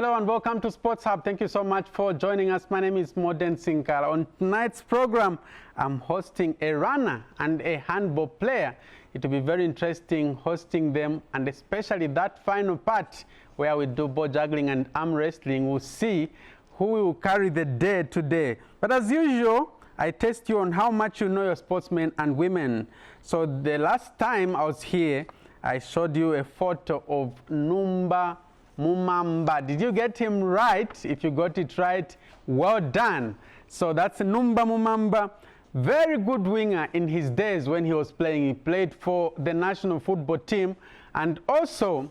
Hello and welcome to Sports Hub. Thank you so much for joining us. My name is Modern Sinkala. On tonight's program, I'm hosting a runner and a handball player. It will be very interesting hosting them, and especially that final part where we do ball juggling and arm wrestling. We'll see who will carry the day today. But as usual, I test you on how much you know your sportsmen and women. So the last time I was here, I showed you a photo of Numba Mumamba. Did you get him right? If you got it right, well done. So that's Numba Mumamba. Very good winger in his days when he was playing. He played for the national football team and also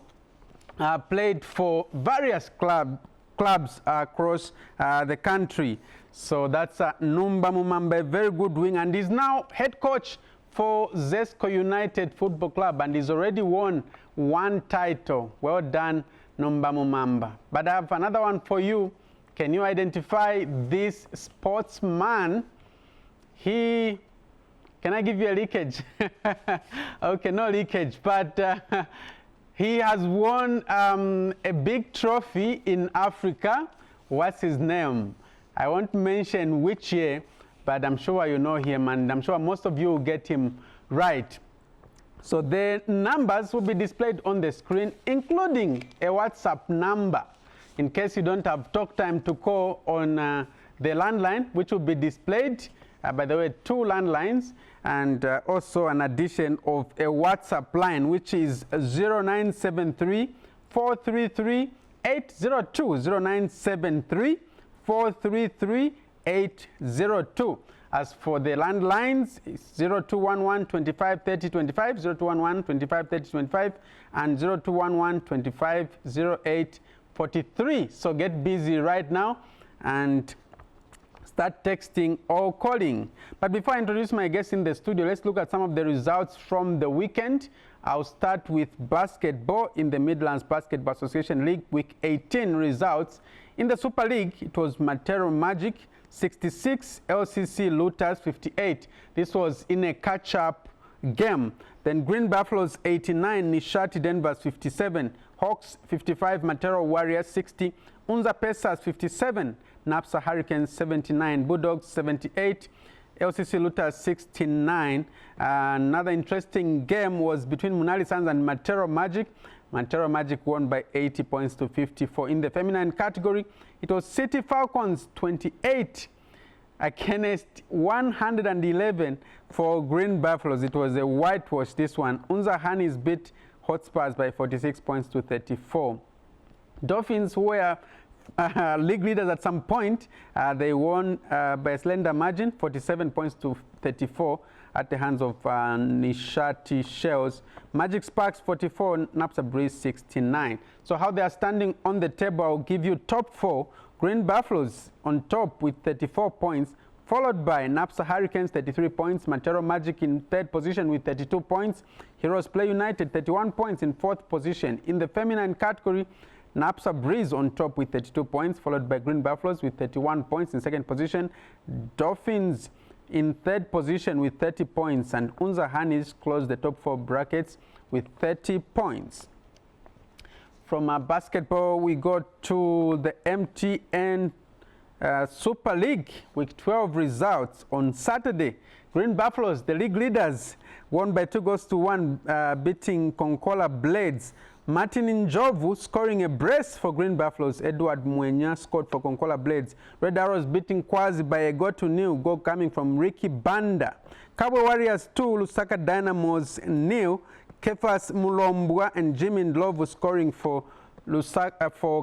played for various clubs across the country. So that's Numba Mumamba, a very good winger, and he's now head coach for Zesco United Football Club, and he's already won one title. Well done, Numba Mumamba. But I have another one for you. Can you identify this sportsman? Can I give you a leakage? Okay, no leakage, but he has won a big trophy in Africa. What's his name? I won't mention which year, but I'm sure you know him, and I'm sure most of you will get him right. So the numbers will be displayed on the screen, including a WhatsApp number, in case you don't have talk time to call on the landline, which will be displayed. By the way, 2 landlines, and also an addition of a WhatsApp line, which is 0973 433 802, 0973 433 802. As for the landlines, it's 0211 25 30 25, 0211 25 30 25, and 0211 25 08 43. So get busy right now and start texting or calling. But before I introduce my guest in the studio, let's look at some of the results from the weekend. I'll start with basketball in the Midlands Basketball Association League Week 18 results. In the Super League, it was Matero Magic 66, LCC Looters 58. This was in a catch-up game. Then Green Buffaloes 89, Nishati Denvers 57, Hawks 55, Matero Warriors 60, Unza Pacers 57, Napsa Hurricanes 79, Bulldogs 78, LCC Looters 69. Another interesting game was between Munali Suns and Matero Magic. Matero Magic won by 80 points to 54. In the feminine category, it was City Falcons 28 against 111 for Green Buffaloes. It was a whitewash, this one. Unza Hanis beat Hotspurs by 46 points to 34. Dolphins were league leaders at some point. They won by a slender margin, 47 points to 34 at the hands of Nishati Shells. Magic Sparks 44, Napsa Breeze 69. So how they are standing on the table, I'll give you top 4. Green Buffaloes on top with 34 points, followed by Napsa Hurricanes 33 points, Matero Magic in 3rd position with 32 points, Heroes Play United 31 points in 4th position. In the feminine category, Napsa Breeze on top with 32 points, followed by Green Buffaloes with 31 points in 2nd position. Dolphins in 3rd position with 30 points, and Unza Hanis closed the top 4 brackets with 30 points. From basketball, we go to the MTN Super League Week 12 results on Saturday. Green Buffaloes, the league leaders, won by 2-1, beating Konkola Blades. Martin Njovu scoring a brace for Green Buffaloes. Edward Mwenya scored for Konkola Blades. Red Arrows beating Kwazi by a 0-0, goal coming from Ricky Banda. Cabo Warriors 2, Lusaka Dynamos 0. Kefas Mulombwa and Jimmy Ndlovu scoring for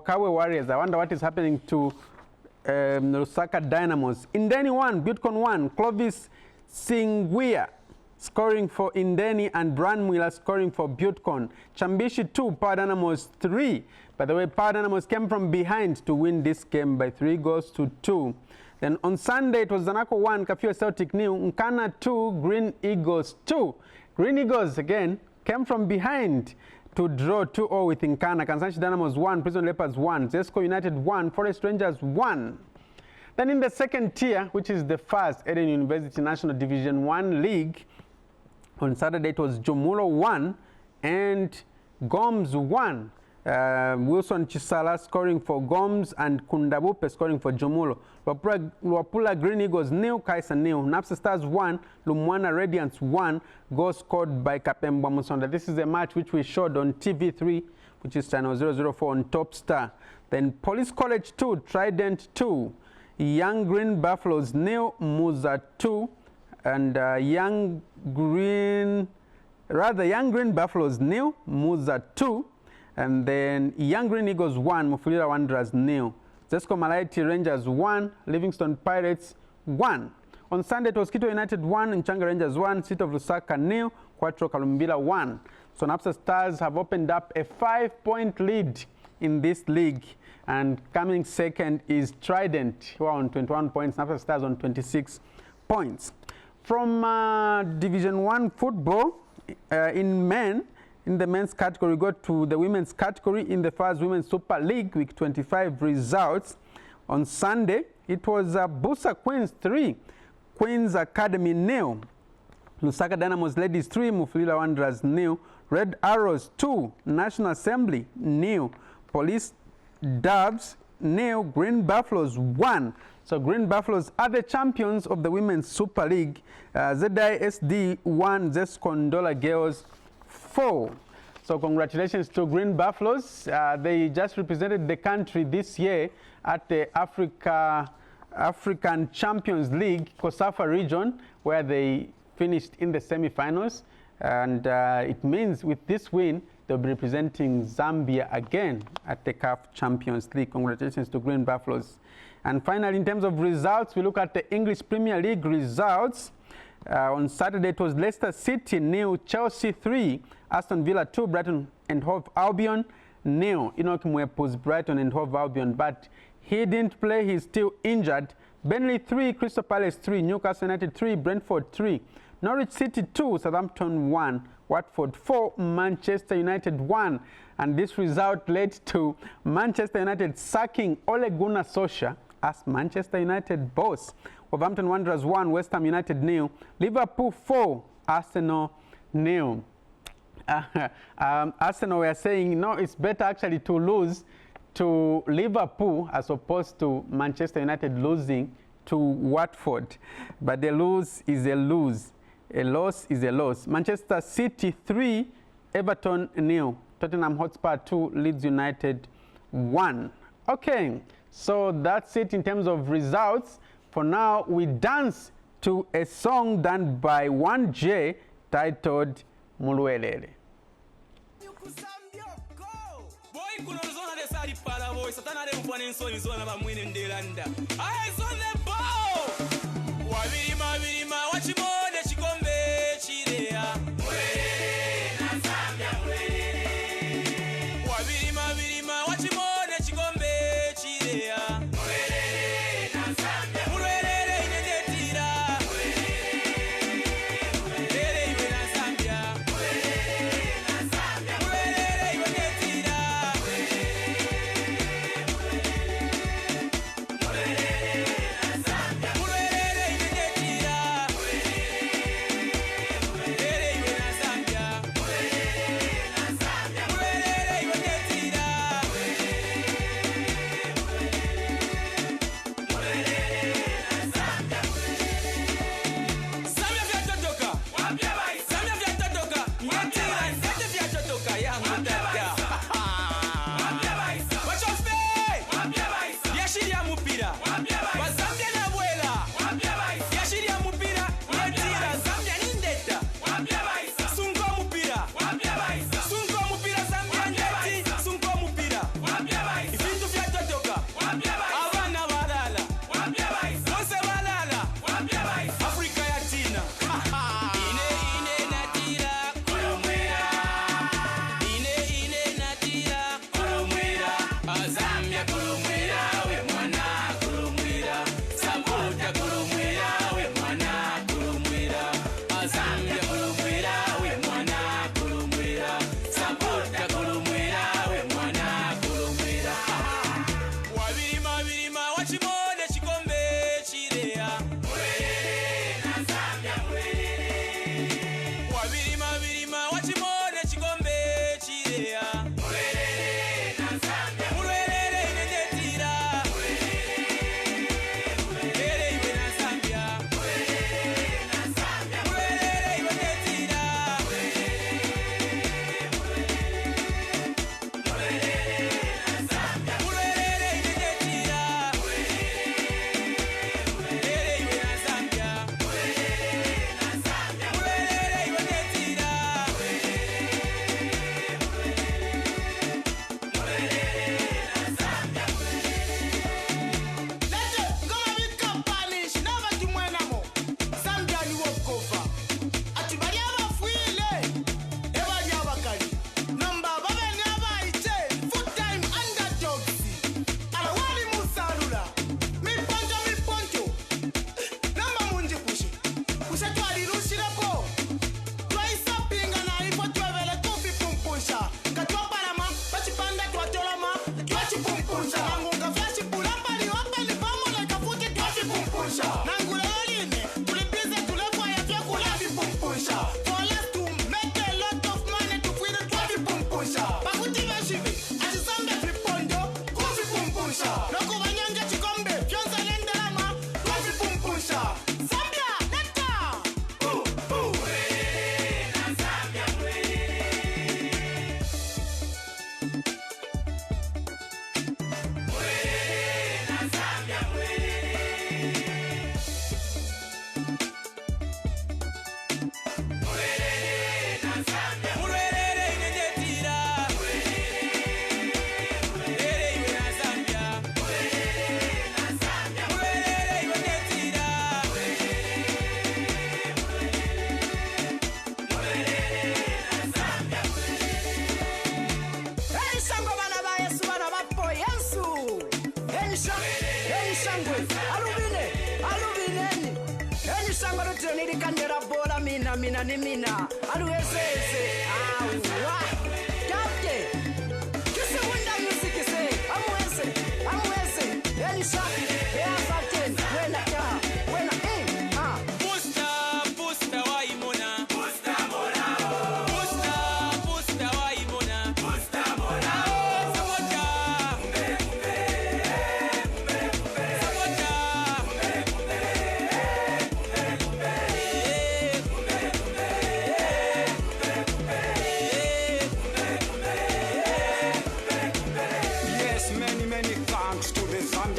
Cabo Warriors. I wonder what is happening to Lusaka Dynamos. Indeni 1, Butcon 1. Clovis Singwia scoring for Indeni, and Bran Miller scoring for Butcon. Chambishi 2, Power Dynamos 3. By the way, Power Dynamos came from behind to win this game by 3-2. Then on Sunday, it was Zanaco 1, Kafue Celtic 0, Nkana 2, Green Eagles 2. Green Eagles, again, came from behind to draw 2-0 with Nkana. Kansanshi Dynamos 1, Prison Leopards 1, Zesco United 1, Forest Rangers 1. Then in the second tier, which is the first Eden University National Division 1 League, on Saturday it was Jumulo 1 and Goms 1. Wilson Chisala scoring for Gomes and Kundabupe scoring for Jomulo. Luapula Green Eagles nil, Kaisa nil. Napsa Stars 1, Lumwana Radiance 1. Goal scored by Kapemba Musonda. This is a match which we showed on TV3, which is channel 004 on Top Star. Then Police College 2, Trident 2. Young Green Buffaloes nil, Muza 2. And Young Green Buffaloes nil, Muza 2. And then Young Green Eagles 1, Mufulira Wanderers nil. Zesco Malaiti Rangers 1, Livingston Pirates 1. On Sunday, it was Quito United 1, Nchanga Rangers 1, City of Lusaka nil, Quattro Kalumbila 1. So Napsa Stars have opened up a 5-point lead in this league. And coming second is Trident, who are on 21 points, Napsa Stars on 26 points. From Division 1 football, in the men's category, go to the women's category. In the first Women's Super League, Week 25 results. On Sunday, it was Busa Queens 3, Queens Academy nil. Lusaka Dynamos Ladies 3, Mufulira Wanderers nil. Red Arrows 2, National Assembly nil. Police Doves nil. Green Buffaloes 1. So Green Buffaloes are the champions of the Women's Super League. ZISD 1, Zescondola Girls 4. So congratulations to Green Buffaloes. They just represented the country this year at the African Champions League, COSAFA region, where they finished in the semi-finals. And it means with this win, they'll be representing Zambia again at the CAF Champions League. Congratulations to Green Buffaloes. And finally, in terms of results, we look at the English Premier League results. On Saturday, it was Leicester City nil, Chelsea 3, Aston Villa 2, Brighton and Hove Albion nil. Enoch Mwepu's Brighton and Hove Albion, but he didn't play. He's still injured. Burnley 3, Crystal Palace 3, Newcastle United 3, Brentford 3, Norwich City 2, Southampton 1, Watford 4, Manchester United 1. And this result led to Manchester United sacking Ole Gunnar Solskjaer as Manchester United boss. Wolverhampton Wanderers 1, West Ham United nil, Liverpool 4, Arsenal nil. Arsenal were saying, no, it's better actually to lose to Liverpool as opposed to Manchester United losing to Watford. But the lose is a lose. A loss is a loss. Manchester City 3, Everton nil, Tottenham Hotspur 2, Leeds United 1. Okay, so that's it in terms of results. For now, we dance to a song done by 1J titled Mulwelele. Mulwelele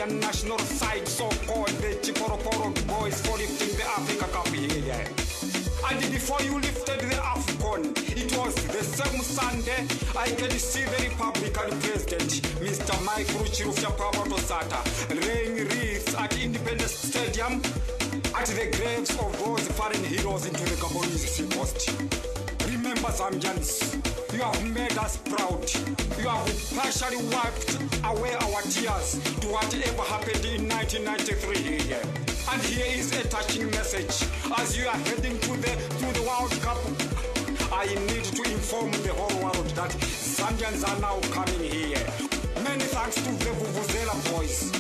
National side, so-called the Chiporoporo boys for lifting the Africa Cup here. And before you lifted the AFCON, it was the same Sunday I can see the Republican President, Mr. Mike Ruchirufya Pavatosata, laying wreaths at Independence Stadium at the graves of those fallen heroes into the Gabonese post. Remember, Zambians, you have made us proud. You have partially wiped away our tears to whatever happened in 1993 here. And here is a touching message. As you are heading to the World Cup, I need to inform the whole world that Zambians are now coming here. Many thanks to the Vuvuzela boys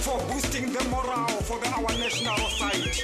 for boosting the morale for our national side.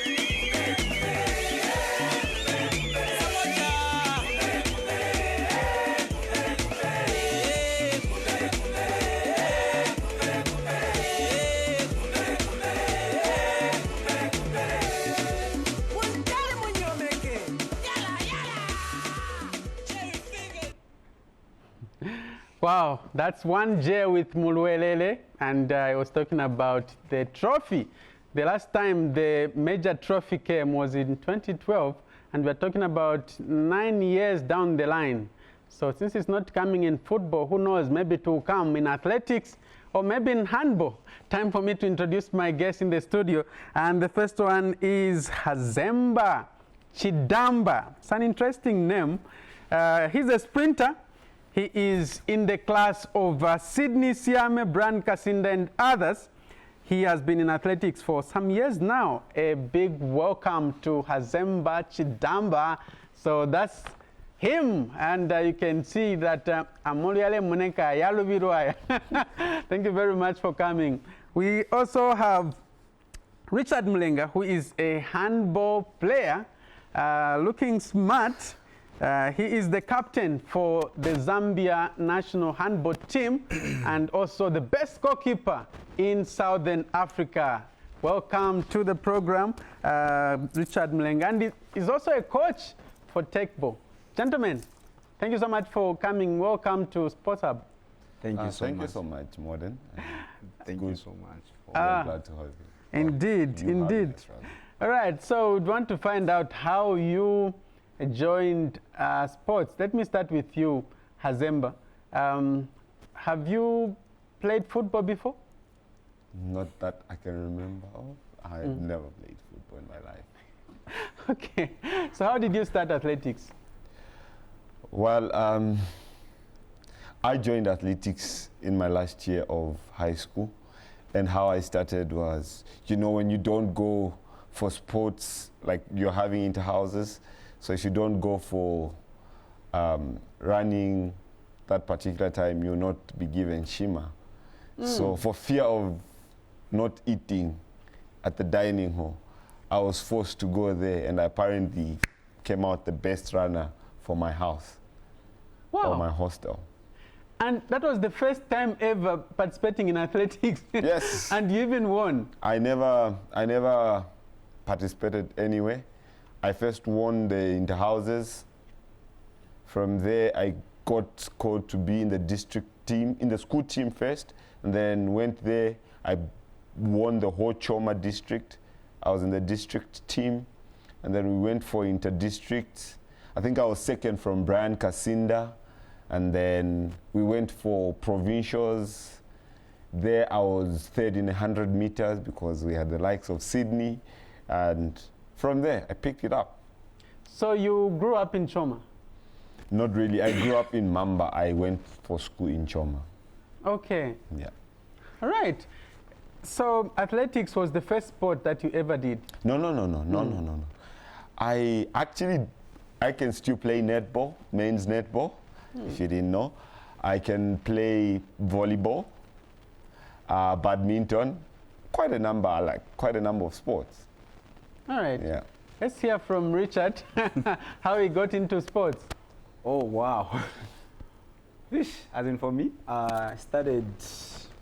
Wow, that's one J with Mulwelele, and I was talking about the trophy. The last time the major trophy came was in 2012, and we're talking about 9 years down the line. So since it's not coming in football, who knows, maybe it will come in athletics or maybe in handball. Time for me to introduce my guest in the studio, and the first one is Hazemba Chidamba. It's an interesting name. He's a sprinter. He is in the class of Sydney, Siame, Bran Kasinda, and others. He has been in athletics for some years now. A big welcome to Hazemba Chidamba. So that's him, and you can see that Amoliale Muneka Yalubiruaya. Thank you very much for coming. We also have Richard Mulenga, who is a handball player, looking smart. He is the captain for the Zambia national handball team and also the best goalkeeper in Southern Africa. Welcome to the program, Richard Mulenga. And he's also a coach for Tekbo. Gentlemen, thank you so much for coming. Welcome to Sports Hub. Thank you so much. Thank you so much, Morden. Thank you so much. I'm glad to have you. Indeed, indeed. All right, so we want to find out how you joined sports. Let me start with you, Hazemba. Have you played football before? Not that I can remember of. I've never played football in my life. Okay, so how did you start athletics? Well, I joined athletics in my last year of high school. And how I started was, you know, when you don't go for sports, like you're having inter-houses, so if you don't go for running that particular time, you'll not be given shima. So for fear of not eating at the dining hall, I was forced to go there, and I apparently came out the best runner for my house. Wow. Or my hostel. And that was the first time ever participating in athletics. Yes. And you even won. I never participated anywhere. I first won the inter-houses. From there, I got called to be in the district team, in the school team first, and then went there. I won the whole Choma district. I was in the district team, and then we went for inter-district. I think I was second from Brian Kasinda, and then we went for provincials. There I was third in 100 meters because we had the likes of Sydney, and from there I picked it up. So you grew up in Choma? Not really. I grew up in Mamba. I went for school in Choma. Okay. Yeah. All right. So athletics was the first sport that you ever did? No. I can still play netball, men's netball, if you didn't know. I can play volleyball, badminton, quite a number of sports. All right. Yeah. Let's hear from Richard, how he got into sports. Oh, wow. As in for me, I started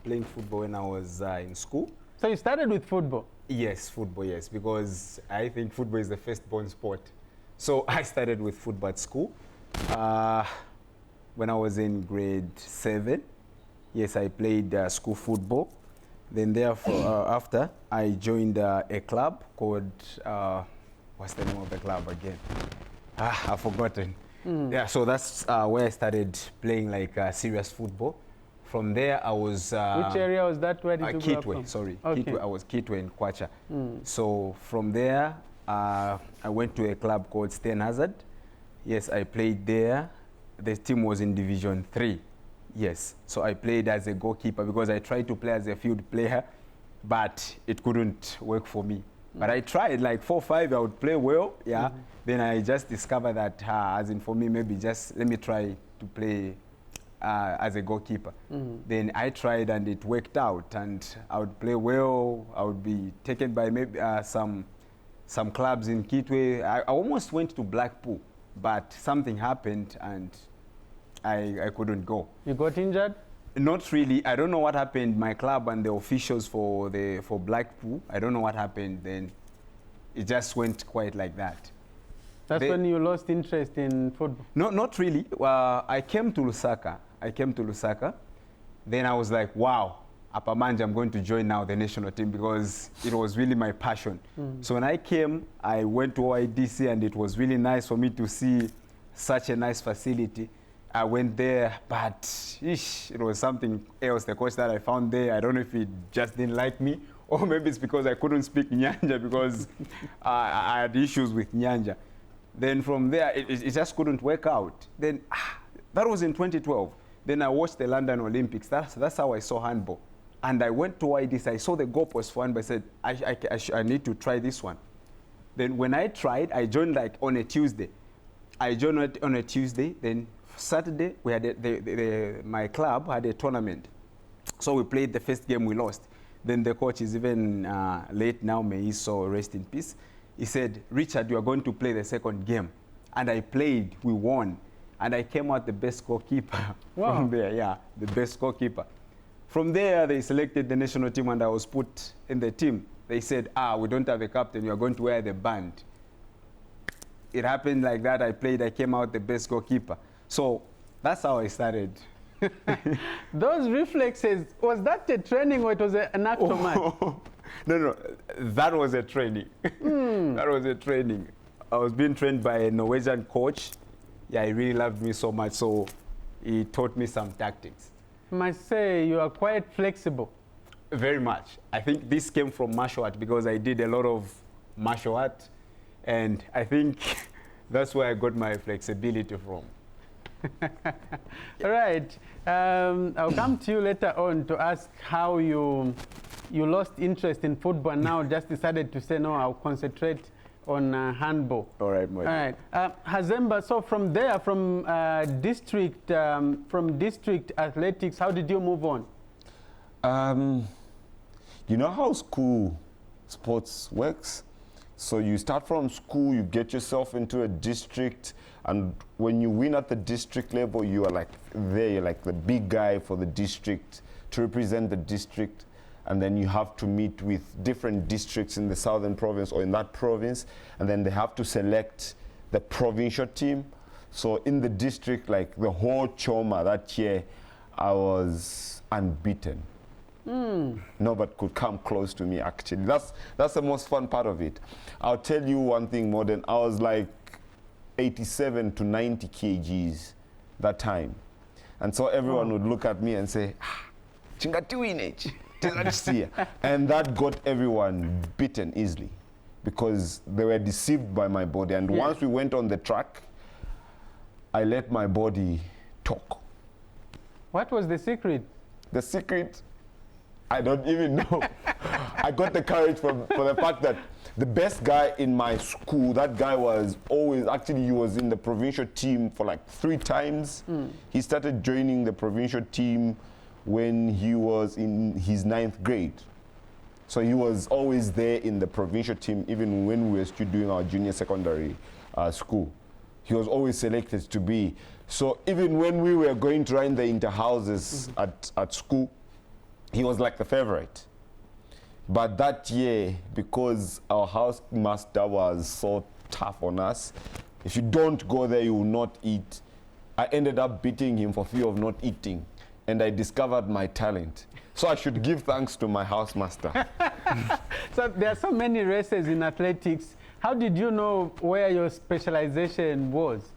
playing football when I was in school. So you started with football? Yes, football, yes, because I think football is the first-born sport. So I started with football at school. When I was in grade 7, yes, I played school football. Then therefore, after, I joined a club called, what's the name of the club again? I've forgotten. Yeah, so that's where I started playing like serious football. From there, I was... Which area was that? Where did you grow up from? Sorry. Okay. Kitwe, I was Kitwe in Kwacha. So from there, I went to a club called Stern Hazard. Yes, I played there. The team was in Division 3. Yes, so I played as a goalkeeper because I tried to play as a field player, but it couldn't work for me. But I tried, like 4 or 5, I would play well, yeah. Then I just discovered that, as in for me, maybe just let me try to play as a goalkeeper. Then I tried and it worked out, and I would play well. I would be taken by maybe some clubs in Kitwe. I almost went to Blackpool, but something happened and I couldn't go. You got injured? Not really. I don't know what happened. My club and the officials for Blackpool, I don't know what happened. Then it just went quite like that. That's when you lost interest in football? No, not really. I came to Lusaka. Then I was like, wow, Upper Manja, I'm going to join now the national team because it was really my passion. So when I came, I went to OIDC and it was really nice for me to see such a nice facility. I went there, but it was something else. The coach that I found there, I don't know if he just didn't like me, or maybe it's because I couldn't speak Nyanja because I had issues with Nyanja. Then from there, it just couldn't work out. Then that was in 2012. Then I watched the London Olympics. That's how I saw handball. And I went to IDC. I saw the goalpost for handball. I said, I need to try this one. Then when I tried, I joined like on a Tuesday. Then Saturday, we had my club had a tournament. So we played the first game, we lost. Then the coach is even late now, may he so rest in peace. He said, Richard, you are going to play the second game. And I played, we won. And I came out the best goalkeeper from there, yeah, the best goalkeeper. From there, they selected the national team and I was put in the team. They said, we don't have a captain, you are going to wear the band. It happened like that, I played, I came out the best goalkeeper. So that's how I started. Those reflexes, was that a training or it was an automatic? No, that was a training. That was a training. I was being trained by a Norwegian coach. Yeah, he really loved me so much, so he taught me some tactics. I must say, you are quite flexible. Very much. I think this came from martial art because I did a lot of martial art, and I think that's where I got my flexibility from. All right. I'll come to you later on to ask how you lost interest in football and now just decided to say, no, I'll concentrate on handball. All right, All right. Hazemba, so from there, from district athletics, how did you move on? You know how school sports works? So you start from school, you get yourself into a district, and when you win at the district level, you are like there, you're like the big guy for the district to represent the district, and then you have to meet with different districts in the southern province or in that province, and then they have to select the provincial team. So in the district, like the whole Choma that year, I was unbeaten. Nobody could come close to me, actually. That's the most fun part of it. I'll tell you one thing more than I was like 87 to 90 kgs that time. And so everyone would look at me and say, and that got everyone beaten easily because they were deceived by my body. And once we went on the track, I let my body talk. What was the secret? The secret, I don't even know. I got the courage for the fact that the best guy in my school, that guy was always, actually he was in the provincial team for like 3 times. He started joining the provincial team when he was in his 9th grade. So he was always there in the provincial team, even when we were still doing our junior secondary school. He was always selected to be. So even when we were going to run the inter-houses at school, he was like the favorite. But that year, because our house master was so tough on us, if you don't go there, you will not eat. I ended up beating him for fear of not eating, and I discovered my talent. So I should give thanks to my house master. So there are so many races in athletics. How did you know where your specialization was?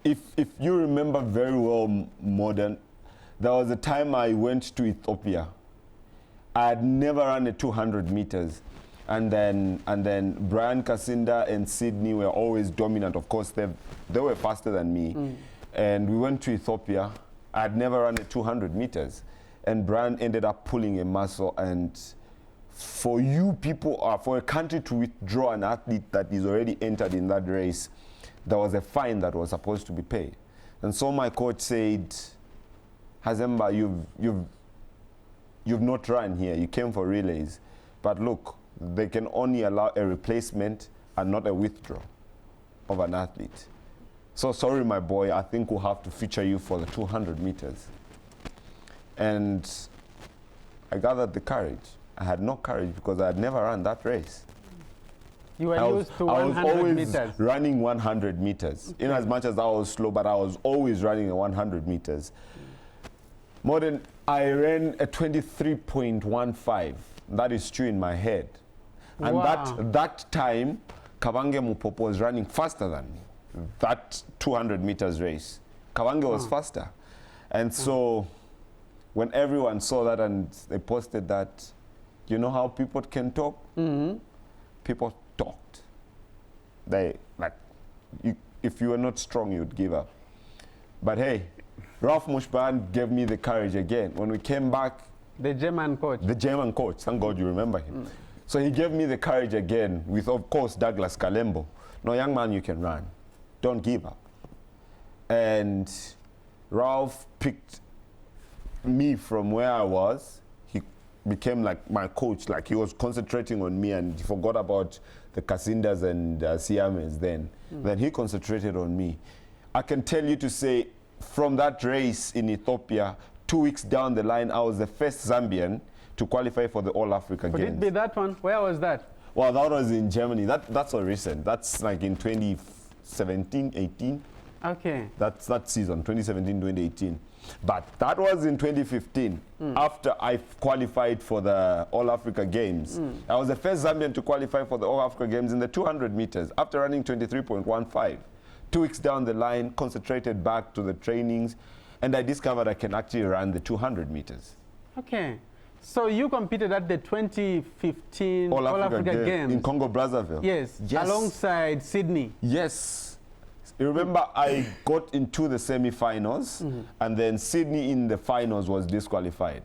If you remember very well, Modern, there was a time I went to Ethiopia. I had never run a 200 meters. And then Brian Kasinda and Sydney were always dominant. Of course, they were faster than me. And we went to Ethiopia. I had never run a 200 meters. And Brian ended up pulling a muscle. And for you people, for a country to withdraw an athlete that is already entered in that race, there was a fine that was supposed to be paid. And so my coach said, Hazemba, you've not run here. You came for relays. But look, they can only allow a replacement and not a withdrawal of an athlete. So sorry, my boy, I think we'll have to feature you for the 200 meters. And I gathered the courage. I had no courage because I had never run that race. You were used to 100 I was always meters. running 100 meters. In as much as I was slow, but I was always running the 100 meters. More than I ran a 23.15. That is true in my head. And Wow. that time, Kabange Mupopo was running faster than me. That 200 meters race. Kabange was faster. And so when everyone saw that and they posted that, you know how people can talk? People talked. They, like, if you were not strong, you'd give up. But hey, Ralph Mushban gave me the courage again. When we came back, The German coach. the German coach, thank God you remember him. So he gave me the courage again with, of course, Douglas Kalembo. No, young man, you can run. Don't give up. And Ralph picked me from where I was. He became like my coach, like he was concentrating on me and he forgot about the Kasindas and Siames then. Then he concentrated on me. I can tell you to say, from that race in Ethiopia, 2 weeks down the line, I was the first Zambian to qualify for the All-Africa Could Games. it be that one? Where was that? Well, that was in Germany. That's so recent. That's like in 2017, 18. Okay. That's that season, 2017, 2018. But that was in 2015, after I qualified for the All-Africa Games. I was the first Zambian to qualify for the All-Africa Games in the 200 meters after running 23.15. 2 weeks down the line, concentrated back to the trainings, and I discovered I can actually run the 200 meters. Okay. So you competed at the 2015 All-Africa Games. In Congo Brazzaville. Yes, alongside Sydney. Yes. You remember I got into the semi-finals, and then Sydney in the finals was disqualified.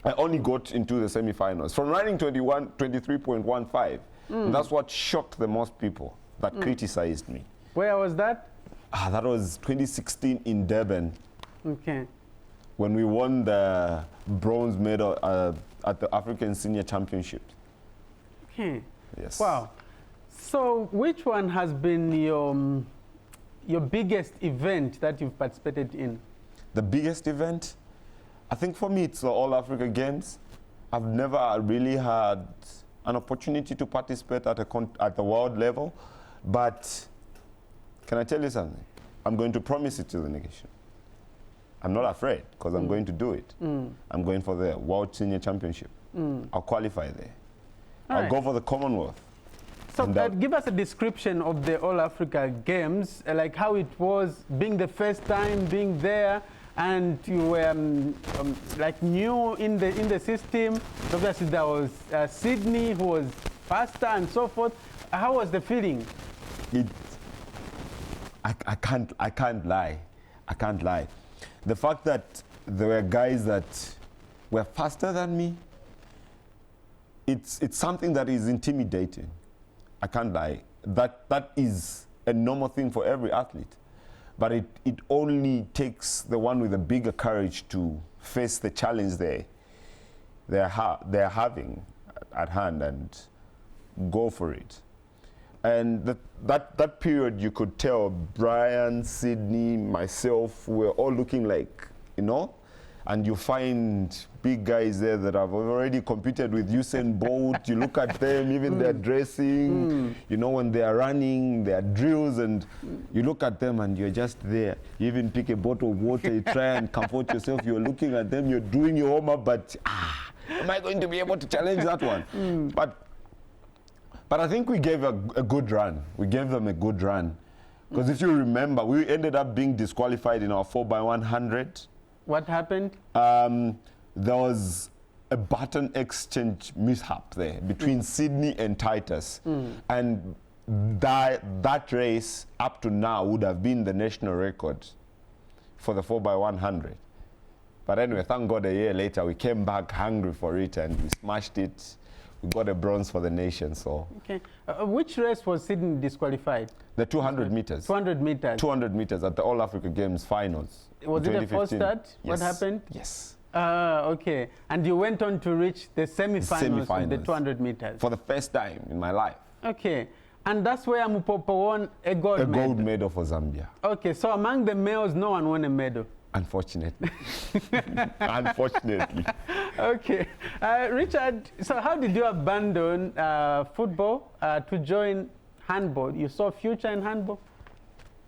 I only got into the semi-finals from running 23.15. And that's what shocked the most people that criticized me. Where was that? That was 2016 in Durban, Okay. when we won the bronze medal at the African Senior Championships. Okay. Yes. Wow. So which one has been your biggest event that you've participated in? The biggest event? I think for me it's the All-Africa Games. I've never really had an opportunity to participate at the world level, but can I tell you something? I'm going to promise it to the nation. I'm not afraid because I'm going to do it. I'm going for the World Senior Championship. I'll qualify there. I'll go for the Commonwealth. So give us a description of the All-Africa Games, like how it was being the first time being there, and you were like new in the system. Obviously there was Sydney who was faster and so forth. How was the feeling? I can't lie. I can't lie. The fact that there were guys that were faster than me. It's something that is intimidating. I can't lie. That is a normal thing for every athlete. But it only takes the one with a bigger courage to face the challenge they're having at hand and go for it. And that period, you could tell Brian, Sydney, myself, we're all looking like, you know, and you find big guys there that have already competed with Usain Bolt. You look at them, even their dressing, you know, when they are running, their drills, and you look at them and you're just there. You even pick a bottle of water, you try and comfort yourself. You're looking at them, you're doing your homework, but am I going to be able to challenge that one? But I think we gave a good run. We gave them a good run. Because if you remember, we ended up being disqualified in our 4x100. What happened? There was a baton exchange mishap there between Sydney and Titus. And that race, up to now, would have been the national record for the 4x100. But anyway, thank God a year later, we came back hungry for it and we smashed it. We got a bronze for the nation, so. Okay. Which race was Sydney disqualified? The 200 meters. 200 meters. 200 meters at the All Africa Games finals. Was it a false start? Yes. What happened? Yes. Okay. And you went on to reach the semi-finals of the 200 meters. For the first time in my life. Okay. And that's where Mupopo won a gold medal. A gold medal for Zambia. Okay. So among the males, no one won a medal. Unfortunately. Unfortunately. Okay. Richard, so how did you abandon football to join handball? You saw future in handball?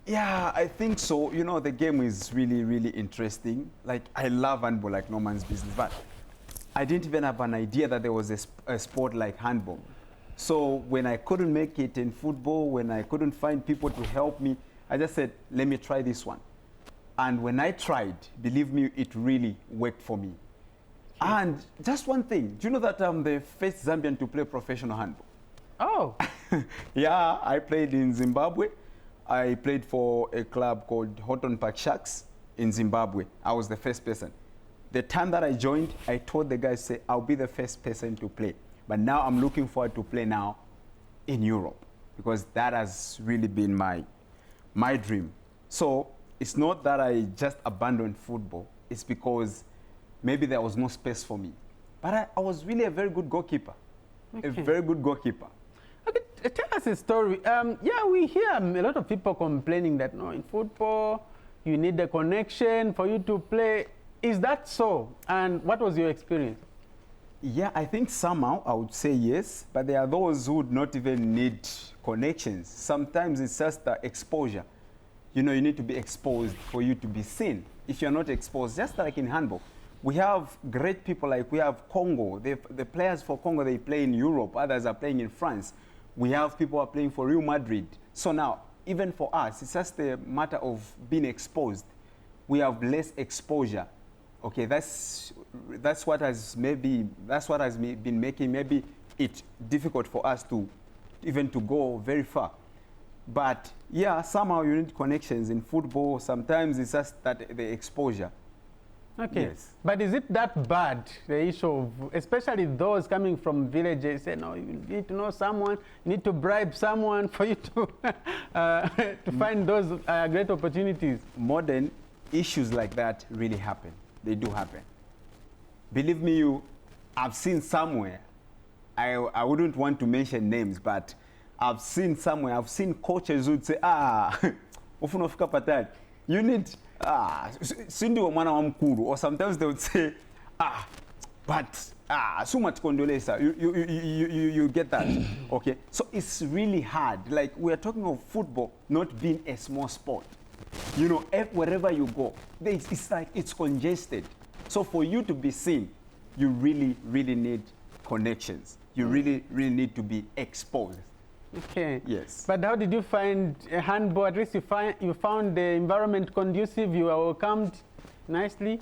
Yeah, I think so. You know, the game is really, really interesting. Like, I love handball like no man's business, but I didn't even have an idea that there was a sport like handball. So when I couldn't make it in football, when I couldn't find people to help me, I just said, let me try this one. And when I tried, believe me, it really worked for me. And just one thing, do you know that I'm the first Zambian to play professional handball? Oh. Yeah, I played in Zimbabwe. I played for a club called Houghton Park Sharks in Zimbabwe. I was the first person. The time that I joined, I told the guys, say, I'll be the first person to play. But now I'm looking forward to play now in Europe, because that has really been my dream. So it's not that I just abandoned football. It's because maybe there was no space for me. But I was really a very good goalkeeper. Okay. A very good goalkeeper. Okay, tell us a story. Yeah, we hear a lot of people complaining that, no, in football, you need a connection for you to play. Is that so? And what was your experience? Yeah, I think somehow I would say yes, but there are those who would not even need connections. Sometimes it's just the exposure. You know, you need to be exposed for you to be seen. If you're not exposed, just like in handball, we have great people, like we have Congo. The players for Congo, they play in Europe. Others are playing in France. We have people who are playing for Real Madrid. So now, even for us, it's just a matter of being exposed. We have less exposure. Okay, that's what has been making maybe it difficult for us to even to go very far. But yeah, somehow you need connections in football. Sometimes it's just that the exposure. Okay. Yes. But is it that bad, the issue of, especially those coming from villages, say, no, you need to know someone, you need to bribe someone for you to, to find those great opportunities? Modern issues like that really happen. They do happen. Believe me, I've seen somewhere, I wouldn't want to mention names, but I've seen somewhere, I've seen coaches who'd say, ufunofika patali, you need, sindi wa mwana wa mkuru, or sometimes they would say, sumat kondolesa, you get that, okay? So it's really hard. Like, we are talking of football not being a small sport. You know, wherever you go, it's like it's congested. So for you to be seen, you really, really need connections. You really, really need to be exposed. Okay. Yes. But how did you find handball? At least you found the environment conducive, you were welcomed nicely?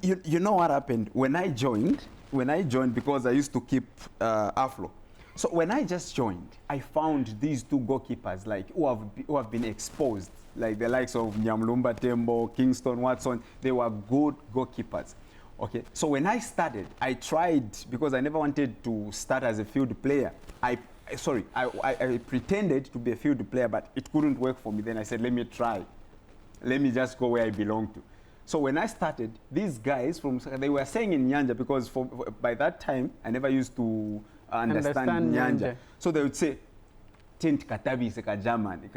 You know what happened? When I joined, because I used to keep Afro. So when I just joined, I found these two goalkeepers like who have been exposed, like the likes of Nyamlumba Tembo, Kingston Watson. They were good goalkeepers. Okay, so when I started, I tried, because I never wanted to start as a field player. I pretended to be a field player, but it couldn't work for me. Then I said, let me try. Let me just go where I belong to. So when I started, these guys they were saying in Nyanja, because by that time, I never used to understand Nyanja. So they would say, Tint Katabi Seka German.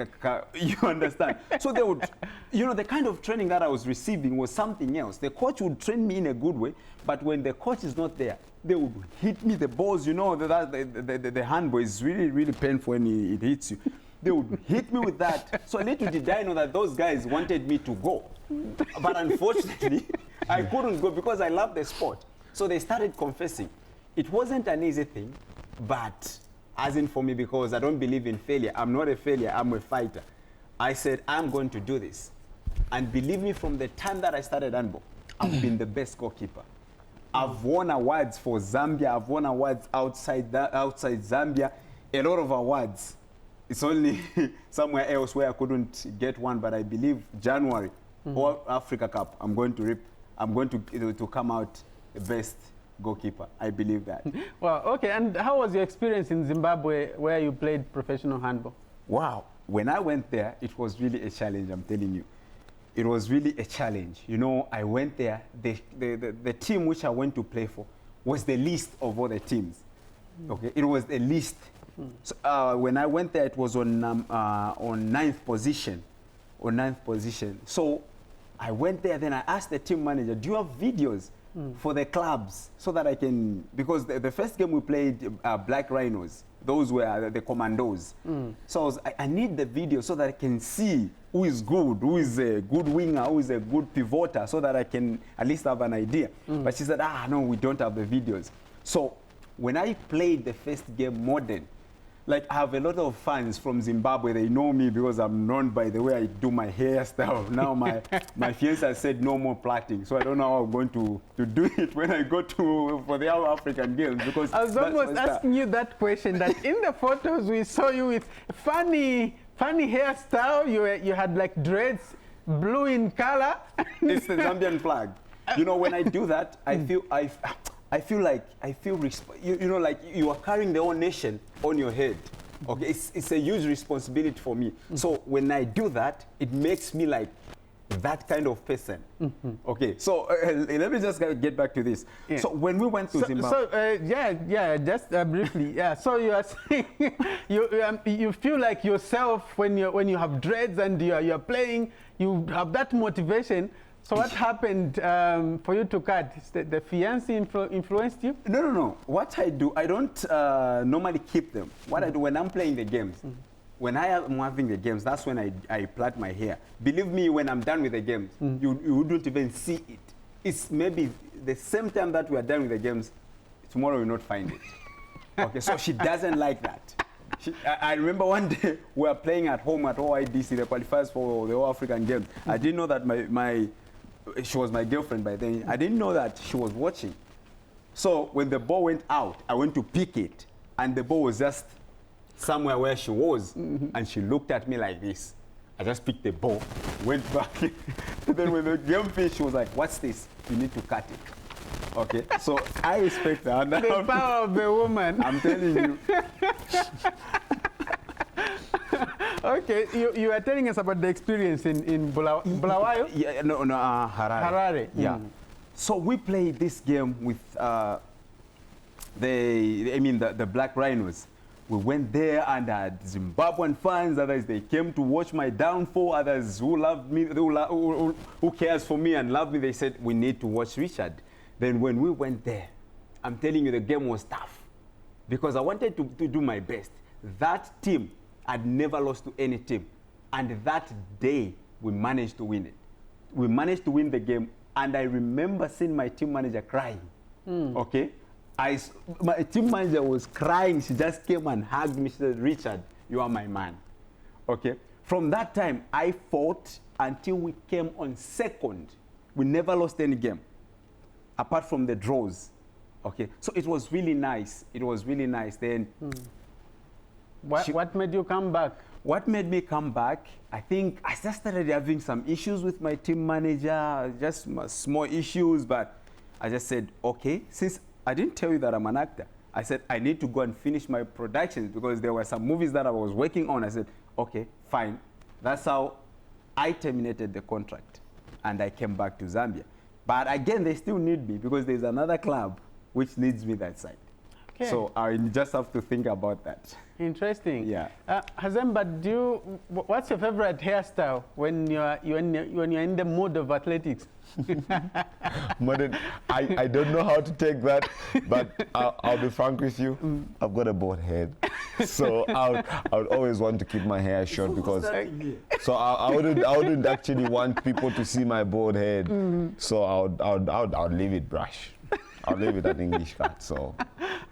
You understand? So they would, the kind of training that I was receiving was something else. The coach would train me in a good way, but when the coach is not there, they would hit me the balls. The handball is really, really painful when it hits you. They would hit me with that. So little did I know that those guys wanted me to go. But unfortunately, I couldn't go because I love the sport. So they started confessing. It wasn't an easy thing, but as in for me, because I don't believe in failure. I'm not a failure, I'm a fighter. I said, I'm going to do this. And believe me, from the time that I started handball, I've been the best goalkeeper. I've won awards for Zambia. I've won awards outside Zambia. A lot of awards. It's only somewhere else where I couldn't get one, but I believe January, or Africa Cup, I'm going to come out the best goalkeeper. I believe that. Well, okay. And how was your experience in Zimbabwe, where you played professional handball? Wow. When I went there, it was really a challenge, I'm telling you. It was really a challenge. I went there, the team which I went to play for was the least of all the teams. Okay, it was the least. So, when I went there, it was on ninth position. So I went there, then I asked the team manager, do you have videos for the clubs so that I can, because the first game we played Black Rhinos, those were the commandos. So I need the video so that I can see who is good, who is a good winger, who is a good pivoter, so that I can at least have an idea. But she said, no, we don't have the videos. So when I played the first game modern, like I have a lot of fans from Zimbabwe, they know me because I'm known by the way I do my hairstyle. Now my fiancé said no more plaiting, so I don't know how I'm going to do it when I go for the African Games. Because I was almost asking you that question, that in the photos we saw you with funny hairstyle, you had like dreads, blue in color. It's the Zambian flag. When I do that, I feel like like you are carrying the whole nation on your head. Okay, it's a huge responsibility for me. So when I do that, it makes me like that kind of person. Okay, so let me just get back to this. Yeah. So when we went to Zimbabwe, just briefly, So you are saying you feel like yourself when you have dreads and you're playing, you have that motivation. So what happened for you to cut? The fiancé influenced you? No. What I do, I don't normally keep them. What I do when I'm playing the games, when I am having the games, that's when I plait my hair. Believe me, when I'm done with the games, you wouldn't even see it. It's maybe the same time that we are done with the games, tomorrow you'll not find it. Okay, so she doesn't like that. I remember one day we were playing at home at OIDC, the qualifiers for the All African Games. I didn't know that she was my girlfriend by then. I didn't know that she was watching. So when the ball went out, I went to pick it, and the ball was just somewhere where she was, and she looked at me like this. I just picked the ball, went back. Then when the game finished, she was like, "What's this? You need to cut it." Okay, so I respect her. The power of the woman. I'm telling you. Okay, you were telling us about the experience in Bulawayo? Yeah, Harare. Harare. Yeah. So we played this game with the Black Rhinos. We went there and had Zimbabwean fans. Others, they came to watch my downfall. Others who loved me, who cares for me and love me, they said, we need to watch Richard. Then when we went there, I'm telling you, the game was tough because I wanted to do my best. That team had never lost to any team. And that day, we managed to win it. We managed to win the game, and I remember seeing my team manager crying, okay? My team manager was crying. She just came and hugged me. She said, Richard, you are my man, okay? From that time, I fought until we came on second. We never lost any game, apart from the draws, okay? So it was really nice. It was really nice. Then. What made you come back? What made me come back? I think I just started having some issues with my team manager, just small issues, but I just said, okay, since I didn't tell you that I'm an actor, I said, I need to go and finish my productions because there were some movies that I was working on. I said, okay, fine. That's how I terminated the contract and I came back to Zambia. But again, they still need me because there's another club which needs me that side. Okay. So I just have to think about that. Interesting. Yeah. Hazemba, what's your favorite hairstyle when you're in the mood of athletics? Modern, I don't know how to take that, but I'll be frank with you. I've got a bald head, so I would always want to keep my hair short because so I wouldn't actually want people to see my bald head. So I'll leave it brush. I'll leave it an English cut. So.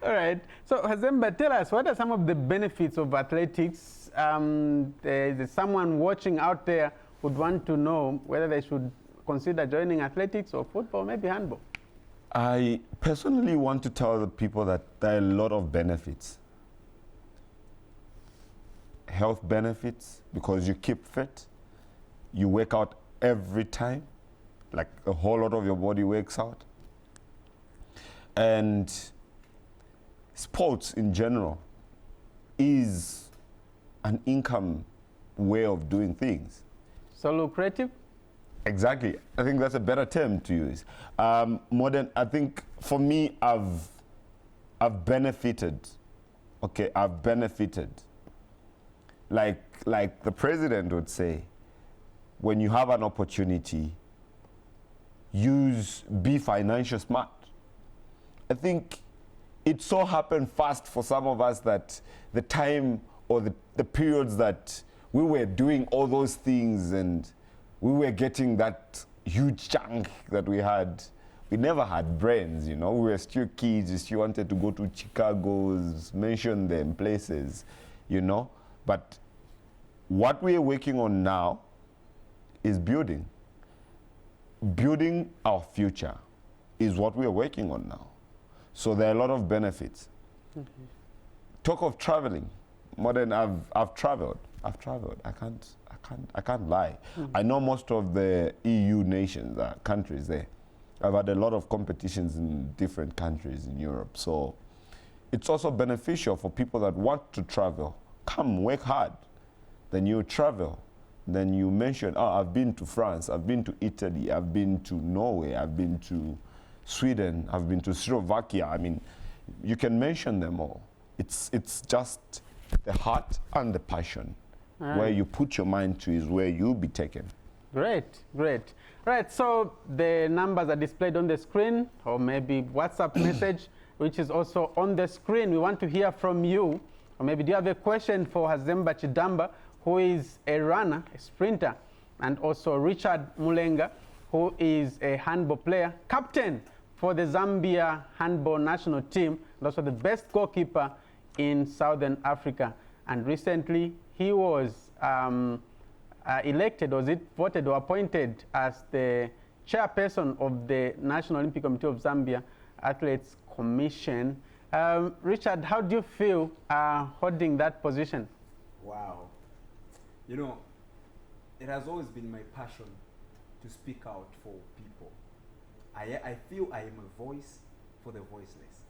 All right. So Hazemba, tell us, what are some of the benefits of athletics? There's someone watching out there would want to know whether they should consider joining athletics or football, maybe handball. I personally want to tell the people that there are a lot of benefits. Health benefits, because you keep fit. You work out every time, like a whole lot of your body works out. And sports in general is an income way of doing things. So lucrative? Exactly. I think that's a better term to use. I think for me, I've benefited. Okay, I've benefited. Like the president would say, when you have an opportunity, be financially smart. I think it so happened fast for some of us that the time or the periods that we were doing all those things and we were getting that huge chunk that we had, we never had brains, you know. We were still kids, we still wanted to go to Chicago's, mention them places, you know. But what we are working on now is building. Building our future is what we are working on now. So there are a lot of benefits. Talk of traveling. I've traveled. I can't lie. I know most of the EU nations, countries there. I've had a lot of competitions in different countries in Europe. So it's also beneficial for people that want to travel. Come, work hard. Then you travel. Then you mention, I've been to France, I've been to Italy, I've been to Norway, I've been to Sweden, I've been to Slovakia. I mean, you can mention them all. It's just the heart and the passion. Right. Where you put your mind to is where you'll be taken. Great, great. Right, so the numbers are displayed on the screen, or maybe WhatsApp message, which is also on the screen. We want to hear from you. Or maybe do you have a question for Hazemba Chidamba, who is a runner, a sprinter, and also Richard Mulenga, who is a handball player, captain for the Zambia handball national team, and also the best goalkeeper in Southern Africa. And recently, he was elected, was it voted or appointed as the chairperson of the National Olympic Committee of Zambia Athletes Commission. Richard, how do you feel holding that position? Wow. You know, it has always been my passion to speak out for people. I feel I am a voice for the voiceless.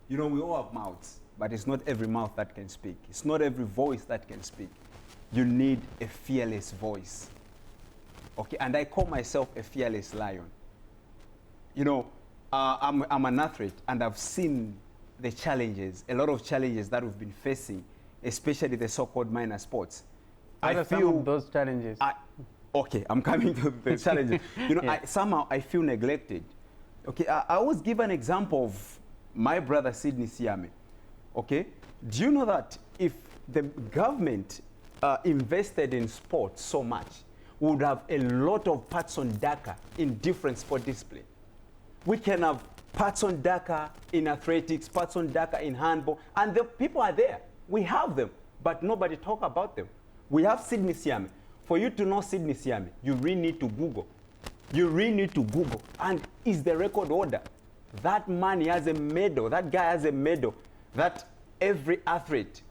You know, we all have mouths, but it's not every mouth that can speak. It's not every voice that can speak. You need a fearless voice. Okay, and I call myself a fearless lion. You know, I'm an athlete, and I've seen the challenges, a lot of challenges that we've been facing, especially the so-called minor sports. What are some of those challenges? Okay, I'm coming to the challenges. You know, Yeah. somehow I feel neglected. Okay, I always give an example of my brother Sydney Siame. Okay, do you know that if the government invested in sports so much, we would have a lot of parts on DACA in different sport disciplines. We can have parts on DACA in athletics, parts on DACA in handball, and the people are there. We have them, but nobody talk about them. We have Sydney Siame. For you to know Sydney Siame, you really need to Google. You really need to Google. And is the record order. That man has a medal. That guy has a medal that every athlete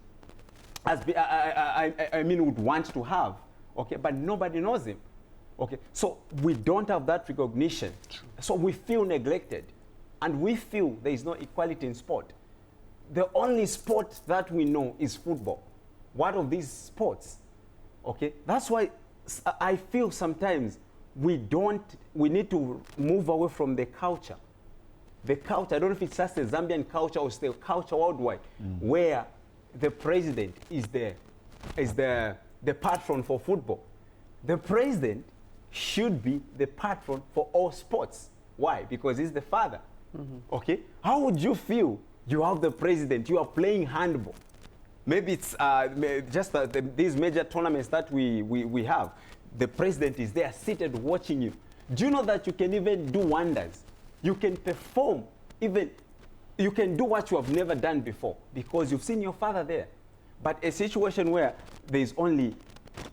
has would want to have. Okay, but nobody knows him. Okay, so we don't have that recognition. True. So we feel neglected. and we feel there is no equality in sport. The only sport that we know is football. What of these sports? Okay, that's why I feel sometimes we need to move away from the culture. The culture, I don't know if it's just the Zambian culture or still culture worldwide, where the president is the patron for football. The president should be the patron for all sports. Why? Because he's the father. Okay? How would you feel? You have the president, you are playing handball. Maybe it's just these major tournaments that we have. The president is there seated watching you. Do you know that you can even do wonders? You can perform, even you can do what you have never done before because you've seen your father there. But a situation where there's only,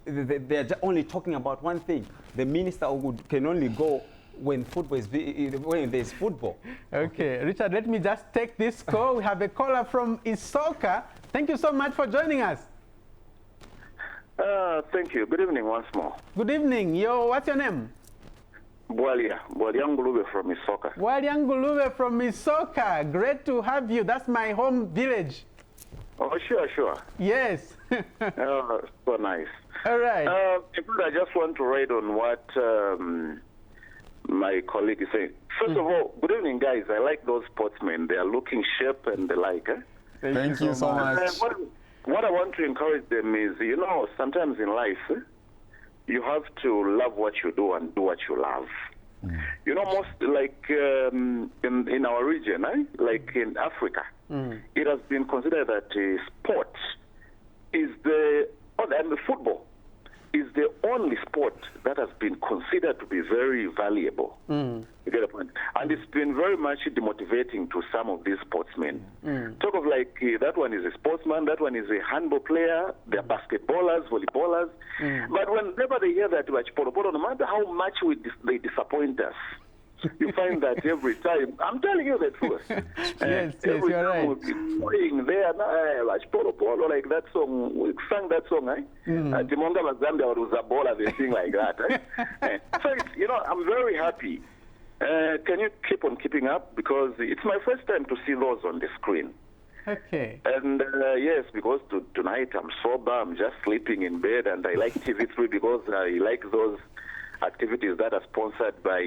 they're only talking about one thing. The minister can only go when football is when there's football. Okay, Richard, let me just take this call. We have a caller from Isoka. Thank you so much for joining us. Thank you. Good evening once more. Good evening. What's your name? Bwaliangulube from Isoka. Bwaliangulube from Isoka. Great to have you. That's my home village. Oh, sure. Yes. So nice. All right. I just want to write on what my colleague is saying. First of all, good evening, guys. I like those sportsmen. They are looking sharp and the like. Thank you so much. What I want to encourage them is, sometimes in life, you have to love what you do and do what you love. Most like in our region, like in Africa, it has been considered that sport is and the football is the only sport that has been considered to be very valuable. You get the point? And it's been very much demotivating to some of these sportsmen. Talk of like, that one is a sportsman, that one is a handball player, they're basketballers, volleyballers. But whenever they hear that, no matter how much they disappoint us, you find that every time, I'm telling you the truth. Yes, every you're time right. we'll be playing there, like that song, we sang that song, Timonga Zambia or Zabola, they sing like that. So, I'm very happy. Can you keep on keeping up? Because it's my first time to see those on the screen. Okay. And yes, because tonight I'm sober, I'm just sleeping in bed, and I like TV3 because I like those activities that are sponsored by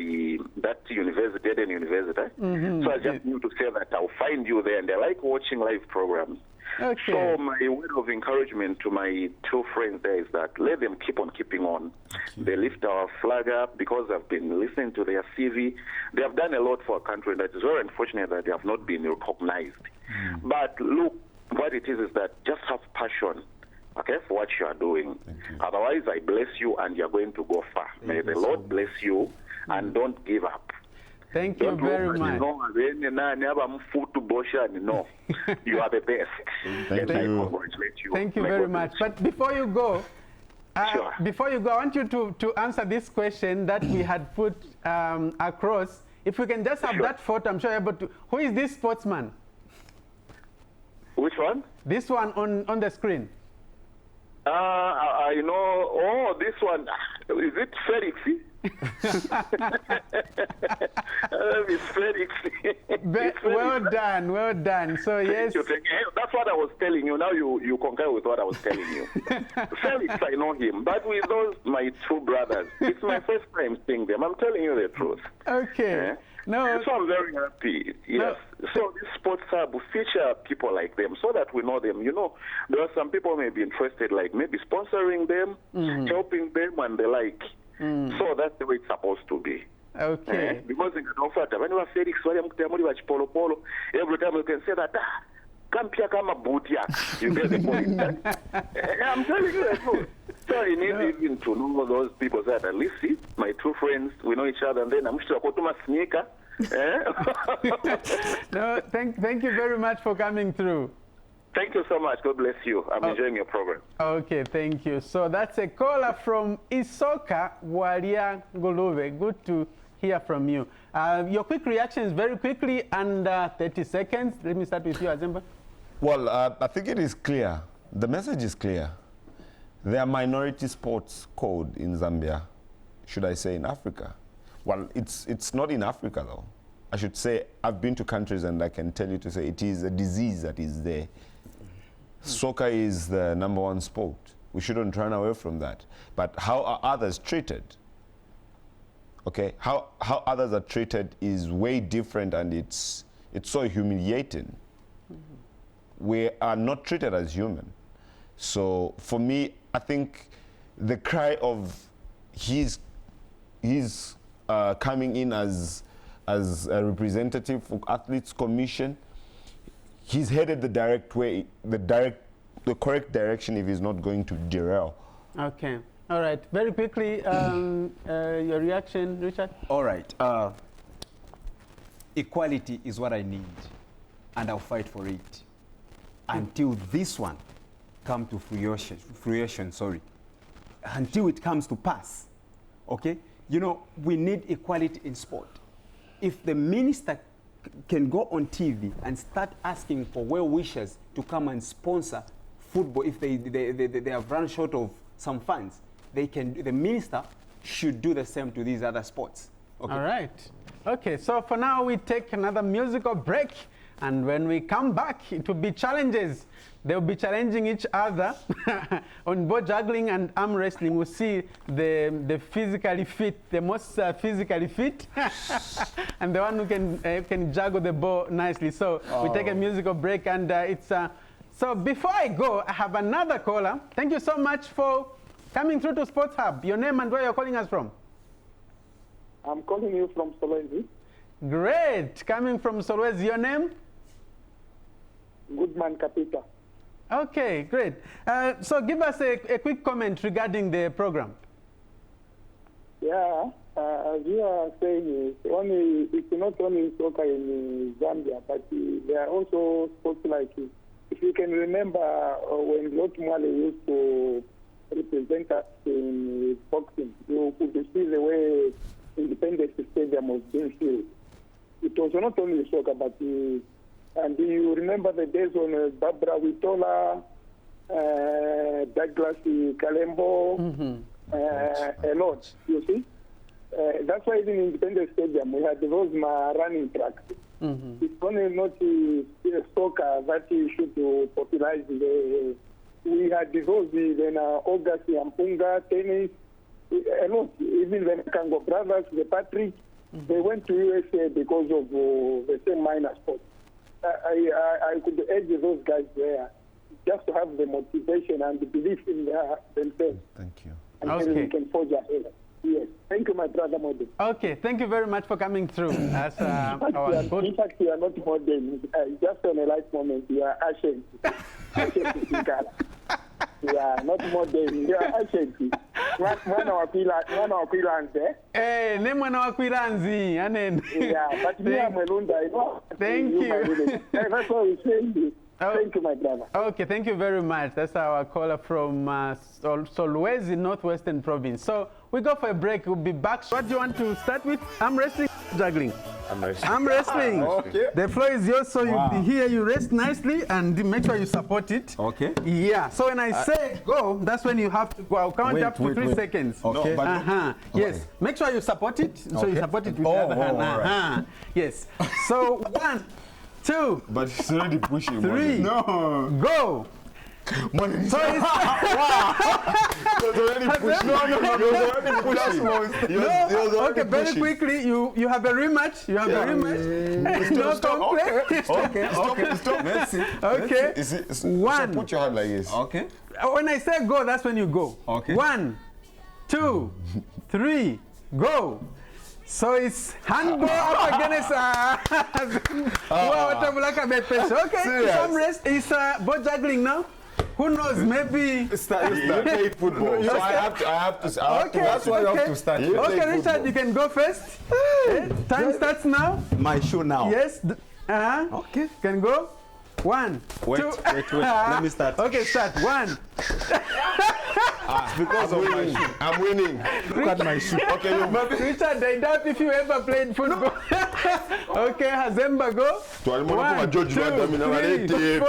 that university, Eden University. So I just need to say that I'll find you there, and I like watching live programs. Okay. So my word of encouragement to my two friends there is that let them keep on keeping on. They lift our flag up because I've been listening to their CV. They have done a lot for our country, and that is very unfortunate that they have not been recognized. But look, what it is that just have passion, okay, for what you are doing. Otherwise, I bless you and you're going to go far. May the Lord bless you and don't give up. Thank you very much. No, you are the best. Thank you. I congratulate you. Thank you May very God much. bless you. But before you go, Sure. I want you to answer this question that we had put across. If we can just have Sure. that photo, I'm sure you're able to. Who is this sportsman? Which one? This one on the screen. I know. Oh, this one. Is it Felix? It's Felix. Well done, well done. So yes. Thank you. That's what I was telling you. Now you concur with what I was telling you. Felix, I know him. But with those, my two brothers, it's my first time seeing them. I'm telling you the truth. Okay. No. So I'm very happy. Yes. No. So this sports hub will feature people like them so that we know them. There are some people may be interested, like maybe sponsoring them, helping them, and the like. So that's the way it's supposed to be. Okay. Because in Ofata, when you are Felix, every time you can say that, come here, come a boot, you get the point. I'm telling you the truth. So I need even to know those people that at least see my two friends, we know each other, and then I'm sure I go to my sneaker. No, thank you very much for coming through. Thank you so much. God bless you. I'm enjoying your program. Okay, thank you. So that's a caller from Isoka, Walia Ngulube. Good to hear from you. Your quick reactions very quickly, under 30 seconds. Let me start with you, Hazemba. Well, I think it is clear. The message is clear. There are minority sports code in Zambia, should I say in Africa. Well, it's not in Africa though. I should say, I've been to countries and I can tell you to say it is a disease that is there. Soccer is the #1 sport. We shouldn't run away from that. But how are others treated? Okay, how others are treated is way different, and it's so humiliating. We are not treated as human. So for me, I think the cry of he's coming in as a representative for Athletes Commission, he's headed the correct direction if he's not going to derail. Okay. All right. Very quickly, your reaction, Richard? All right. Equality is what I need, and I'll fight for it until this one come to fruition, sorry. Until it comes to pass, okay? You know, we need equality in sport. If the minister can go on TV and start asking for well-wishers to come and sponsor football, if they have run short of some funds, the minister should do the same to these other sports. Okay? All right. Okay, so for now we take another musical break, and when we come back, it will be challenges. They'll be challenging each other on both juggling and arm wrestling. We'll see the physically fit, the most physically fit, and the one who can juggle the ball nicely. So we take a musical break, and so before I go, I have another caller. Thank you so much for coming through to Sports Hub. Your name and where you're calling us from? I'm calling you from Solwezi. Great. Coming from Solwezi. Your name? Goodman Kapita. Okay, great. So give us a quick comment regarding the program. Yeah, as you are saying, it's not only soccer in Zambia, but there are also sports like, if you can remember when Lot Mwale used to represent us in boxing, you could see the way Independence Stadium was being filled. It was not only soccer, but and you remember the days when Barbara Witola, Douglas Kalembo, a lot, you see? That's why even in Independence Stadium, we had those running tracks. It's only not soccer that should popularize. We had those, then August Yampunga, tennis, a lot. Even the Kango brothers, the Patrick, they went to USA because of the same minor sport. I could urge those guys there just to have the motivation and the belief in themselves. Thank you. And then we can forge ahead. Yes. Thank you, my brother Modern. Okay, thank you very much for coming through. As, in fact, you are not Modern. Just on a light moment, you are ashamed. You are not Modern. You are ashamed. One of Kwilanzi, eh? Hey, name one of Kwilanzi. Yeah, but me, I'm a Lunda. Thank you. That's what we say. Thank you, my brother. Okay, thank you very much. That's our caller from Solwezi, Northwestern Province. So we go for a break. We'll be back. What do you want to start with? Arm wrestling, juggling? Arm wrestling. Okay. The floor is yours, so you'll be here. You rest nicely and make sure you support it. Okay. Yeah. So when I say go, that's when you have to go. I'll count up to 3 seconds. Okay. No, yes. Make sure you support it. So you support it with the other hand. Right. Yes. So 1, 2, But he's already pushing. 3, No. go. So it's already pushing. No. Okay, very quickly, you have a rematch. You have a rematch. No complaint. Stop. Let's see. Okay. So 1. put your hand like this. Okay. When I say go, that's when you go. Okay. 1, 2, 3, go. So it's handball up against okay, some rest. It's ball juggling now. Who knows? Maybe You played football, so I have to. Okay, That's why you have to start. You Okay, played Richard, football. you can go first. Time starts now. My shoe now. Yes. Okay. Can go. 1, Wait, 2. wait. Let me start. Okay, start. 1. Because of my shoe. I'm winning. Look at my shoe. Okay, you Richard, I doubt if you ever played football. Okay, Hazemba, go. Twalimona George Wadamina walete.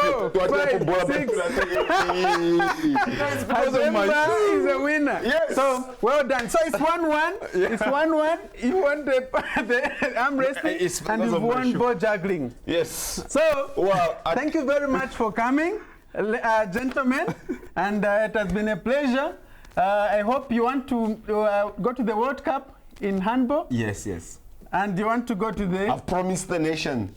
Hazemba is a winner. Yes. So, well done. So it's 1-1. It's 1-1. You won the arm wrestling It's and because you of my won shoe. ball juggling. Yes. So, Well, thank you very much for coming, gentlemen, and it has been a pleasure. I hope you want to go to the World Cup in handball, Yes, yes. and you want to go to the... I've promised the nation.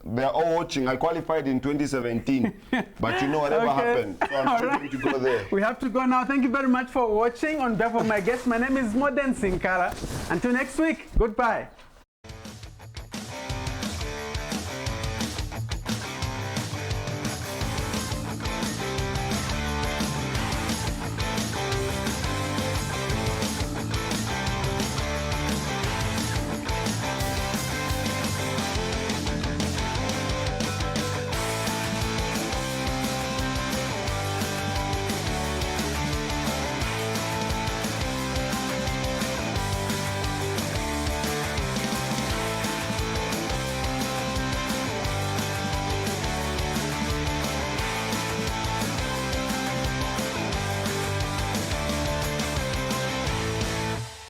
They're all watching. I qualified in 2017, but you know whatever happened. So I'm still going to go there. We have to go now. Thank you very much for watching. On behalf of my guest, my name is Moden Sinkara. Until next week, goodbye.